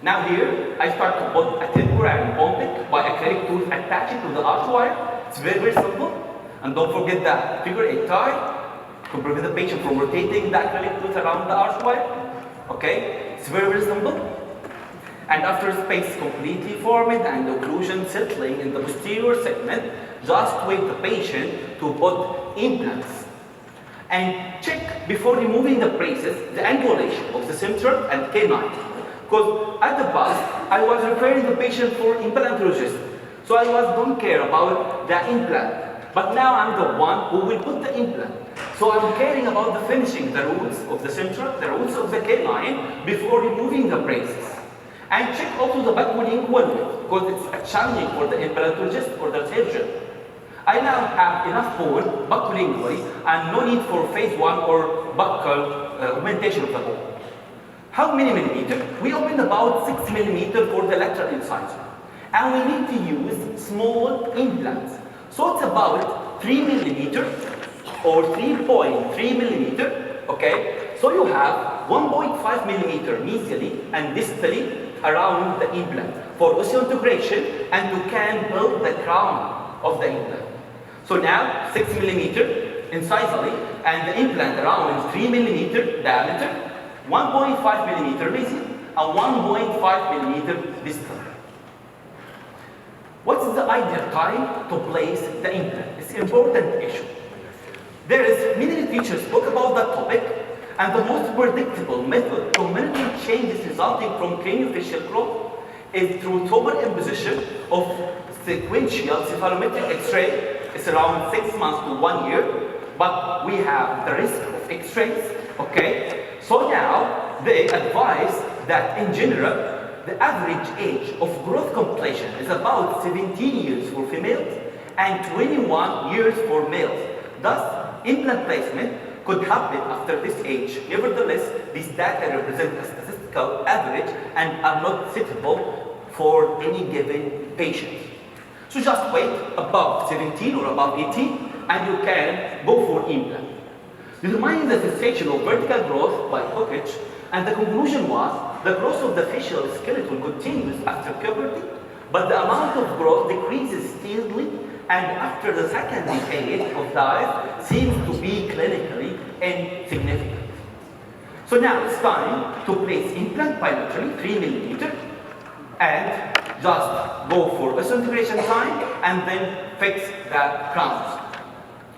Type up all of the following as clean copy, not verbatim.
Now here, I start to put a temporary bonding by acrylic tooth attached to the arch wire. It's very, very simple. And don't forget that figure 8 tie to prevent the patient from rotating the acrylic tooth around the arch wire. Okay, it's very, very simple. And after space completely formed and occlusion settling in the posterior segment, just wait the patient to put implants. And check before removing the braces the angulation of the central and canine. Because at the past, I was referring the patient for implantologist. So I don't care about the implant. But now I'm the one who will put the implant. So I'm caring about the finishing the roots of the central, the roots of the canine before removing the braces. And check also the backmoning width, because it's challenging for the implantologist or the surgeon. I now have enough bone, buccolingually, and no need for phase 1 or buccal augmentation of the bone. How many millimeter? We opened about 6 millimeter for the lateral incisor. And we need to use small implants. So it's about 3 millimeter or 3.3 millimeter, okay? So you have 1.5 millimeter mesially and distally around the implant for osseointegration and you can build the crown of the implant. So now 6 millimeter incisally and the implant around 3 millimeter diameter, 1.5 millimeter mesial and 1.5 millimeter distal. What's the ideal time to place the implant? It's an important issue. There is many literature spoke about that topic, and the most predictable method to monitor changes resulting from craniofacial growth is through total imposition of sequential cephalometric X-ray. It's around 6 months to 1 year, but we have the risk of X-rays, okay? So now they advise that in general, the average age of growth completion is about 17 years for females and 21 years for males. Thus, implant placement could happen after this age. Nevertheless, these data represent a statistical average and are not suitable for any given patient. So just wait above 17 or above 18 and you can go for implant. Determining the sensation of vertical growth by Hokage, and the conclusion was the growth of the facial skeleton continues after puberty, but the amount of growth decreases steadily and after the second decade of life seems to be clinically insignificant. So now it's time to place implant bilaterally 3 millimeter and just go for osseointegration time and then fix the crowns.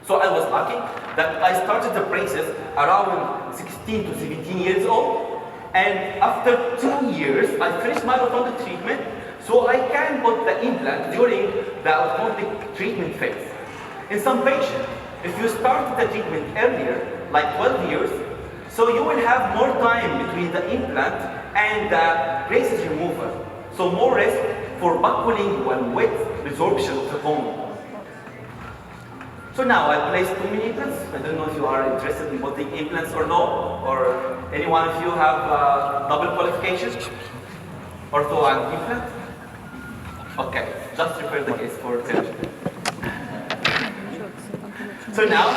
So I was lucky that I started the braces around 16 to 17 years old, and after 2 years I finished my orthodontic treatment, so I can put the implant during the orthodontic treatment phase. In some patients, if you start the treatment earlier, like 12 years, so you will have more time between the implant and the braces removal. So more risk for buccolingual width resorption of the bone. So now I placed 2 mini implants. I don't know if you are interested in putting implants or no, or anyone of you have double qualification? Ortho and implant? Okay, just prepare the case for surgery. So now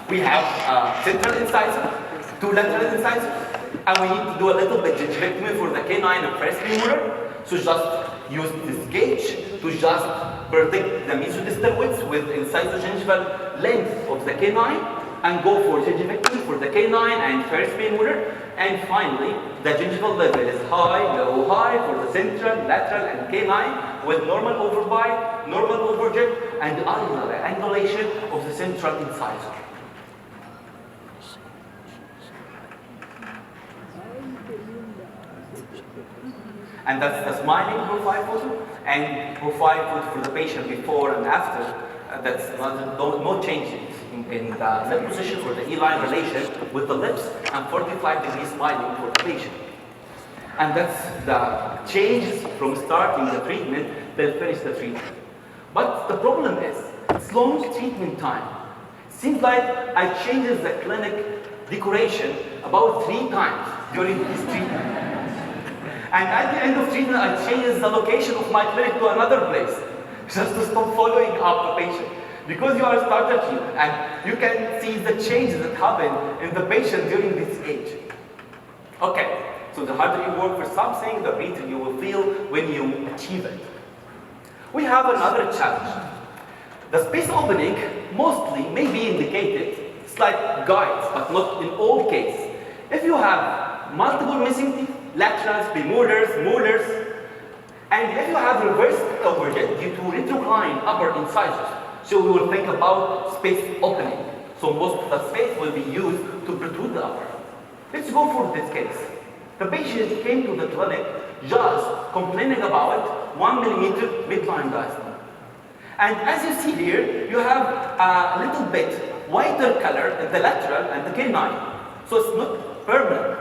we have central incisor, 2 lateral incisors, and we need to do a little bit gingivectomy for the canine and first premolar. So just use this gauge to just predict the mesodistal width with incisor-gingival length of the canine and go for gingivectomy for the canine and first premolar. And finally, the gingival level is high, low, high for the central, lateral, and canine with normal overbite, normal overjet, and angulation of the central incisor. And that's the smiling profile photo and profile photo for the patient before and after. That's no changes in the lip position for the E-line relation with the lips and 45 degrees smiling for the patient. And that's the changes from starting the treatment till finish the treatment. But the problem is, it's long treatment time. Seems like I changes the clinic decoration about 3 times during this treatment. And at the end of treatment, I changes the location of my clinic to another place, just to stop following up the patient. Because you are started here, and you can see the changes that happen in the patient during this age. Okay, So the harder you work for something, the better you will feel when you achieve it. We have another challenge. The space opening mostly may be indicated, it's like guides, but not in all cases. If you have multiple missing teeth, laterals, premolars, molars, and if you have reversed overjet due to retrocline upper incisors, so we will think about space opening. So most of the space will be used to protrude the upper. Let's go for this case. The patient came to the clinic just complaining about 1 millimeter midline diastema. And as you see here, you have a little bit whiter color in the lateral and the canine. So it's not permanent.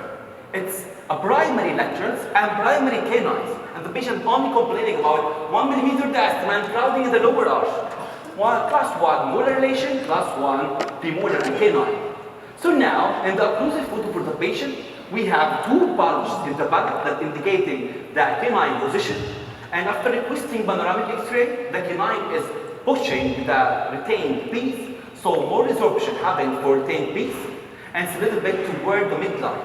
It's a primary laterals and primary canines. And the patient only complaining about 1 millimeter diastema and crowding in the lower arch. Class 1 molar relation, class 1 premolar and canine. So now, in the occlusive photo for the patient, we have two bulges in the back that indicating the canine position. And after requesting panoramic X-ray, the canine is pushing the retained piece, so more resorption happens for retained piece, and it's a little bit toward the midline.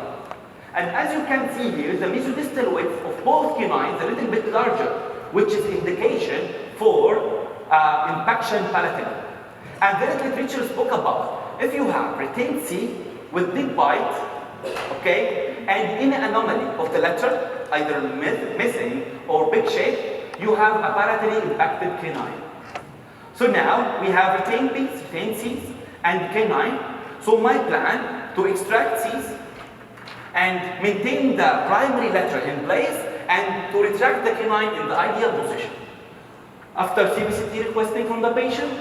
And as you can see here, the mesodistal width of both canines is a little bit larger, which is indication for impaction palatine. And the literature spoke about, if you have retained C with big bite, okay, and in an anomaly of the lateral, either missing or big shape, you have a palatally impacted canine. So now we have retained B's, retained C's, and canine. So my plan to extract C's and maintain the primary lateral in place and to retract the canine in the ideal position. After CBCT requesting from the patient,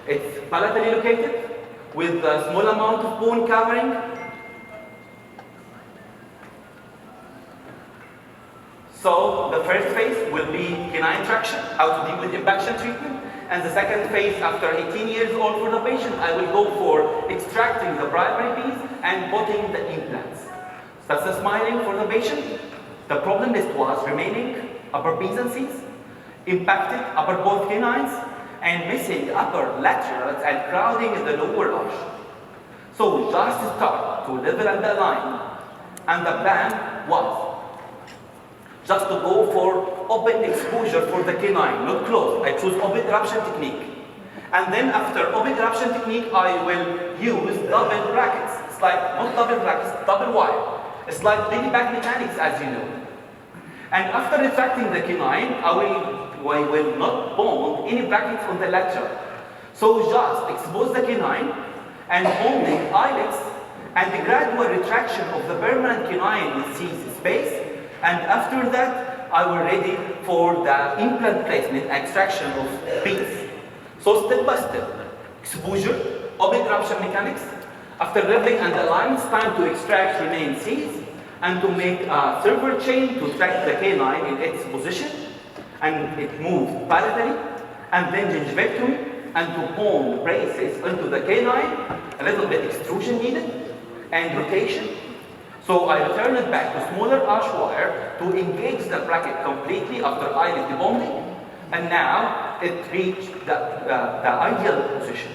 it's palatally located with a small amount of bone covering. So the first phase will be canine traction, how to deal with impaction treatment. And the second phase, after 18 years old for the patient, I will go for extracting the primary piece and putting the implants. That's the smiling for the patient. The problem list was remaining upper B's and C's, impacted upper both canines, and missing upper laterals and crowding in the lower arch. So just start to level and align. And the plan was just to go for open exposure for the canine, not closed. I choose open eruption technique. And then after open eruption technique, I will use double brackets. It's like, not double brackets, double wire. It's like baby back mechanics, as you know. And after retracting the canine, I will not bond any brackets on the lateral. So just expose the canine and holding eyelids and the gradual retraction of the permanent canine in C's space. And after that, I will ready for the implant placement and extraction of B's. So step by step, exposure, open eruption mechanics. After leveling and align, it's time to extract remain C's and to make a server chain to track the canine in its position. And it moves palatally, and then gingivectomy, and to bond braces into the canine, a little bit extrusion needed, and rotation. So I return it back to smaller arch wire to engage the bracket completely after eyelid debonding, and now it reached the ideal position.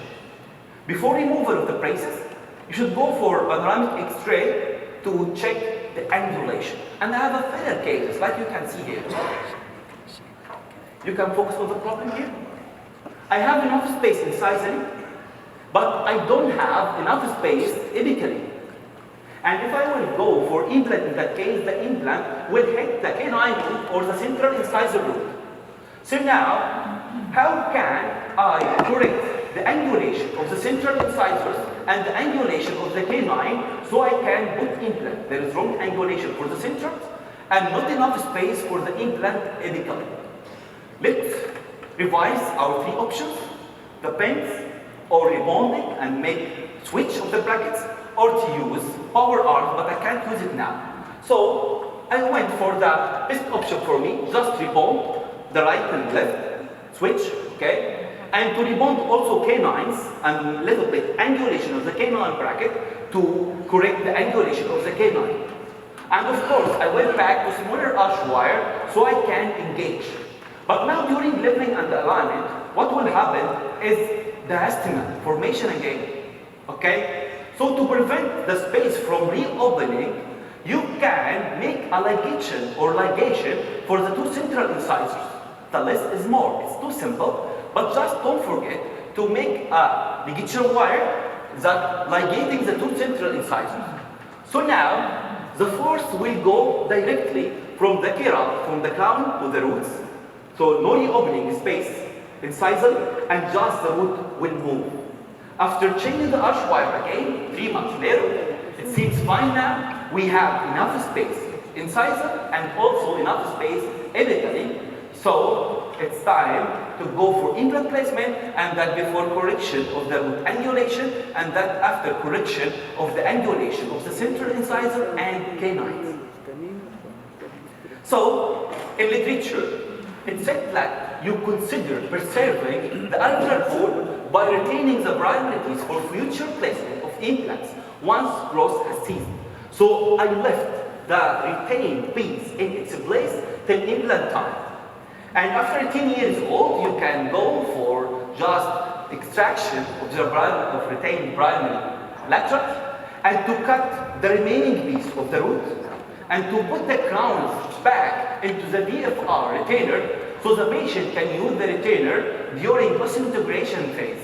Before removal of the braces, you should go for panoramic X-ray to check the angulation. And I have a filler cases, like you can see here. You can focus on the problem here. I have enough space incisally, but I don't have enough space apically. And if I will go for implant in that case, the implant will hit the canine root or the central incisor root. So now, how can I correct the angulation of the central incisors and the angulation of the canine so I can put implant? There is wrong angulation for the central and not enough space for the implant apically. Let's revise our three options: the pins or rebonding and make switch of the brackets, or to use power arm, but I can't use it now. So I went for the best option for me, just rebond the right and left switch, okay? And to rebond also canines and a little bit angulation of the canine bracket to correct the angulation of the canine. And of course, I went back to smaller arch wire so I can engage. But now during leveling and alignment, what will happen is diastema formation again, okay? So to prevent the space from reopening, you can make a ligation or ligation for the two central incisors. The less is more. It's too simple, but just don't forget to make a ligation wire that ligating the two central incisors. So now, the force will go directly from the chiral, from the crown to the roots. So no reopening space incisor, and just the root will move. After changing the arch wire again, 3 months later, it seems fine now. We have enough space incisor and also enough space apically. So it's time to go for implant placement, and that before correction of the root angulation, and that after correction of the angulation of the central incisor and canines. So in literature, it said that you consider preserving the alveolar fold by retaining the primary teeth for future placement of implants once growth has ceased. So I left the retained piece in its place till implant time. And after 10 years old, you can go for just extraction of the retained primary lateral, and to cut the remaining piece of the root, and to put the crowns back into the BFR retainer, so the patient can use the retainer during post-integration phase.